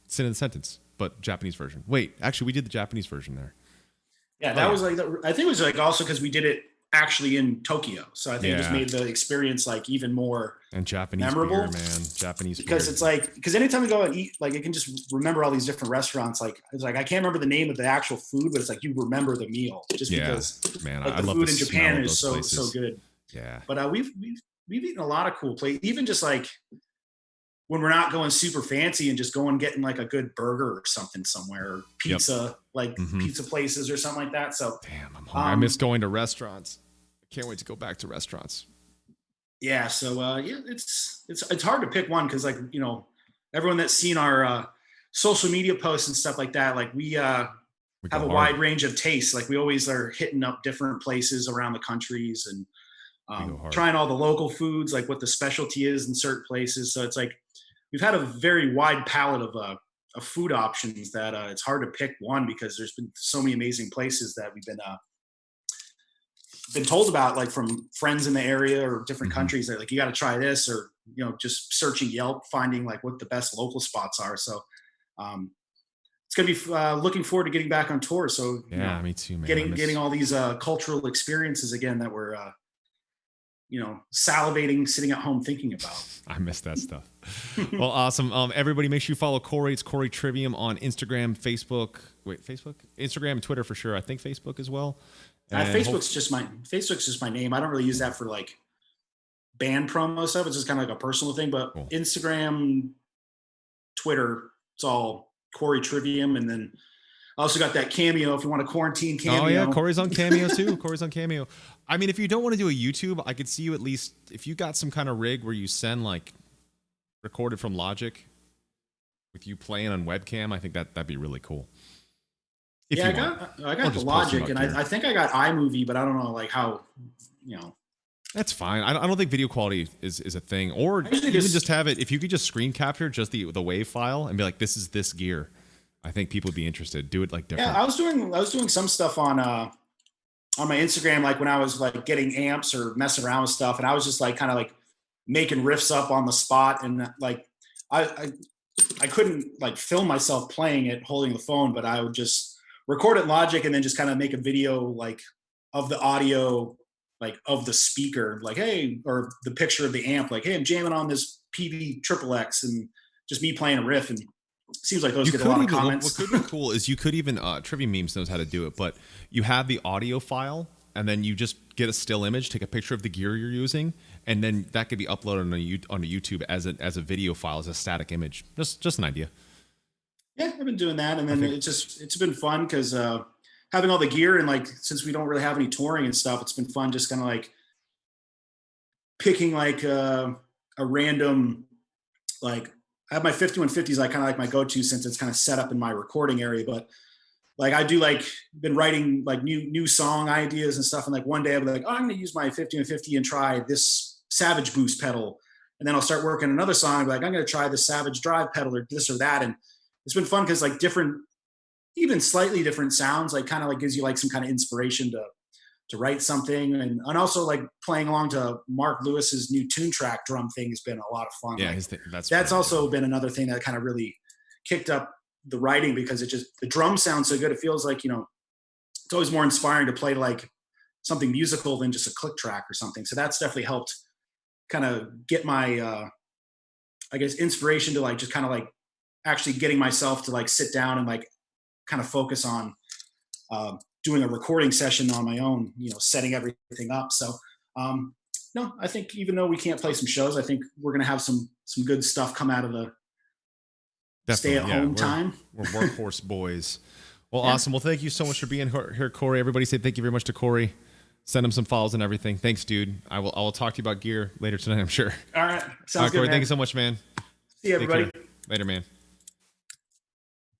Sin in the Sentence, but Japanese version. Wait, actually we did the Japanese version there. Yeah, that was like, I think it was like also because we did it actually in Tokyo. So I think it just made the experience like even more memorable, beer, man. Japanese because beer. It's like, because anytime we go and eat, like, you can just remember all these different restaurants. Like, it's like I can't remember the name of the actual food, but it's like you remember the meal just because, man, like, I the love food the in Japan is so places. good. Yeah, but we've eaten a lot of cool places, even just like when we're not going super fancy and just going getting like a good burger or something somewhere, or pizza, like pizza places or something like that. So damn, I'm hungry. I miss going to restaurants. I can't wait to go back to restaurants. Yeah. So it's hard to pick one, because, like, you know, everyone that's seen our social media posts and stuff like that, like we have a wide range of tastes. Like we always are hitting up different places around the countries, and trying all the local foods, like what the specialty is in certain places. So it's like we've had a very wide palette of food options that it's hard to pick one, because there's been so many amazing places that we've been told about, like from friends in the area or different countries. That like, you got to try this, or, you know, just searching Yelp, finding like what the best local spots are. So it's going to be looking forward to getting back on tour. So yeah, me too, man. Getting all these cultural experiences again that we're salivating, sitting at home thinking about. I miss that stuff. Well, awesome. Everybody, make sure you follow Corey. It's Corey Trivium on Instagram, Facebook, Instagram, and Twitter for sure. I think Facebook as well. Facebook's just my name. I don't really use that for like band promo stuff. It's just kind of like a personal thing. But cool. Instagram, Twitter, it's all Corey Trivium, and then I also got that Cameo if you want a quarantine Cameo. Oh yeah, Corey's on Cameo too. Corey's on Cameo. I mean, if you don't want to do a YouTube, I could see you at least if you got some kind of rig where you send like recorded from Logic with you playing on webcam. I think that'd be really cool. I got the Logic, and I think I got iMovie, but I don't know like how, That's fine. I don't think video quality is a thing, or even just have it. If you could just screen capture just the WAV file and be like, this is this gear. I think people would be interested. Do it like different. Yeah, I was doing some stuff on my Instagram, like when I was like getting amps or messing around with stuff, and I was just like kind of like making riffs up on the spot, and like I couldn't like film myself playing it holding the phone, but I would just record it in Logic and then just kind of make a video like of the audio, like of the speaker, like, hey, or the picture of the amp, like, hey, I'm jamming on this PV XXX and just me playing a riff. And it seems like those get a lot of comments. What could be cool is you could even, Trivium Memes knows how to do it, but you have the audio file and then you just get a still image, take a picture of the gear you're using, and then that could be uploaded on YouTube as a video file, as a static image. Just an idea. Yeah, I've been doing that. And then it's been fun because having all the gear and like, since we don't really have any touring and stuff, it's been fun just kind of like picking like a random, like I have my 5150s, like kind of like my go-to since it's kind of set up in my recording area. But like I do like been writing like new song ideas and stuff. And like one day I'll be like, oh, I'm going to use my 5150 and try this Savage Boost pedal. And then I'll start working another song. I'll be like, I'm going to try the Savage Drive pedal or this or that. And it's been fun because like different, even slightly different sounds, like kind of like gives you like some kind of inspiration to write something. And also like playing along to Mark Lewis's new Tune Track drum thing has been a lot of fun. Yeah, like, that's also been another thing that kind of really kicked up the writing because the drum sounds so good. It feels like, it's always more inspiring to play like something musical than just a click track or something. So that's definitely helped kind of get my, I guess, inspiration to like, just kind of like actually getting myself to like sit down and like kind of focus on doing a recording session on my own, setting everything up. So, no, I think even though we can't play some shows, I think we're going to have some good stuff come out of the stay at home time. We're workhorse boys. Well, yeah. Awesome. Well, thank you so much for being here, Corey. Everybody say thank you very much to Corey. Send him some files and everything. Thanks, dude. I will talk to you about gear later tonight, I'm sure. All right. Sounds good, Corey, man. thank you so much, man. See you, everybody. Later, man.